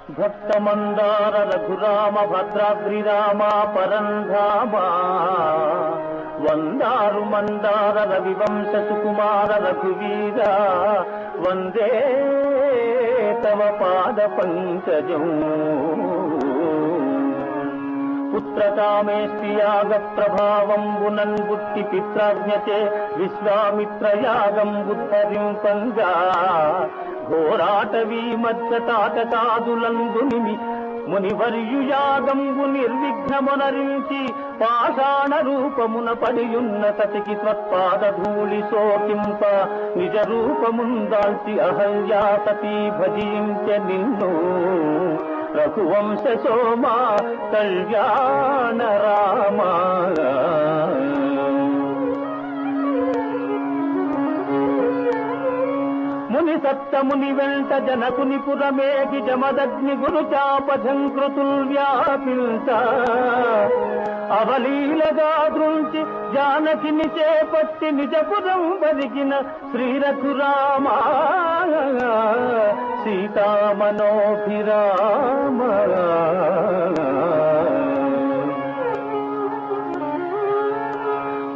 భక్తమందార రఘురామ భద్రాద్రిరామ పరంధామ వందారు మందార రవివంశ సుకుమార రఘువీర వందే తవ పాద పంకజం పుత్రకామేష్టియాగ ప్రభావంబునన్ బుట్టి పిత్రాజ్ఞచే విశ్వామిత్రయాగం బుద్ధరింపంగా ఘోరాటవీ మధ్య తాటకాదులందునిమి మునివర్యుయాగంబు నిర్విఘ్నమునరించి పాషాణ రూపమున పడియున్న సతికి త్వత్పాద ధూళి సోకింప నిజ రూపముందాల్చి అహల్యా సతీ భజించె నిన్ను రఘువంశ సోమా కళ్యాణ రామా ముని సప్తముని వెంట జనకుని పురమేగి జమదగ్ని గురు చాపఝంకృతుల్ వ్యాపించ అవలీలగా దృంచి జానకిని చేపట్టి నిజపురం వరిగిన శ్రీరఘురామ సీతామనోభిరామ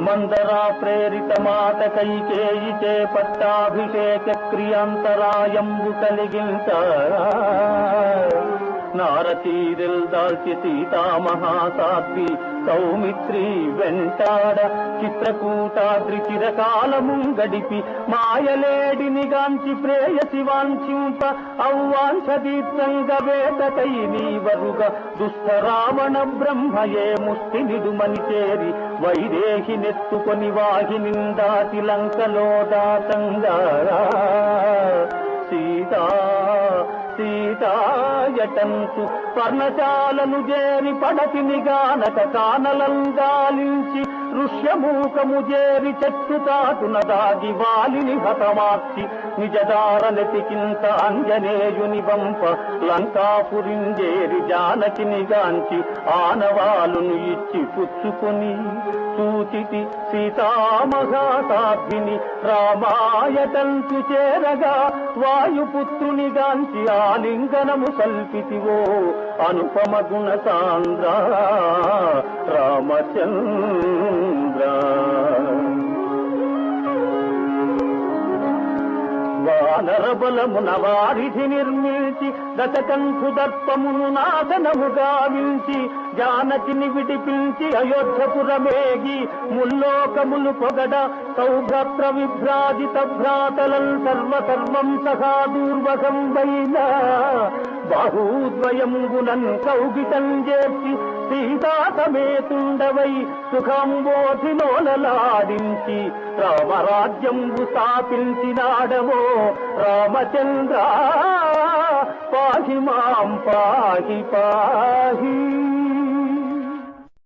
మందరా ప్రేరిత మాత కైకేయి చే పట్టాభిషేక క్రియాంతరాయంబు కలిగించ నారచీరిల్ దాల్చి సీతామహాసాధ్వి సౌమిత్రి వెంటాడ చిత్రకూటాద్రి చిరకాలము గడిపి మాయలేడిని గాంచి ప్రేయసి వాంఛింప ఔవాంఛదీప్తంగ వేటకై నీవరుగ దుష్ట రావణ బ్రహ్మయే ముష్టి నిడుమని చేరి వైదేహి నెత్తుకొని వాహినిందాటి లంకలో దాతంగా సీతా సీతాయటంతు పర్ణశాలను చేరి పడతిని గానక కానలంగాలించి ఋష్యమూకము చేరి చెట్టు తాటున దాగి వాలిని హతమార్చి నిజదారనెతికింత అంజనేయుని వంప లంకాపురింజేరి జానకిని గాంచి ఆనవాలును ఇచ్చి పుచ్చుకొని చూచితి సీతామహాసాధ్విని రామాయటంతు చేరగా వాయుపుత్రుని గాంచి ఆలింగనము సల్పితివో అనుపమ గుణ సాంద్ర రామచంద్ర వానర బలమున వారిధి నిర్మించి దశకంఠు దర్పమును నాశనము గావించి జానకిని విడిపించి అయోధ్యపురమేగి ముల్లోకములు పొగడ సౌభ్రత్ర విభ్రాజిత భ్రాతలల్ సర్వసర్వం సహా దూర్వసంబైన బాహూద్వయంబునన్ కౌగితం చేర్చి సీతా సమేతుండవై సుఖంబోధిలోలలాడించి రామరాజ్యంబు స్థాపించినాడవో రామచంద్ర పాహి మాం పాహి పాహి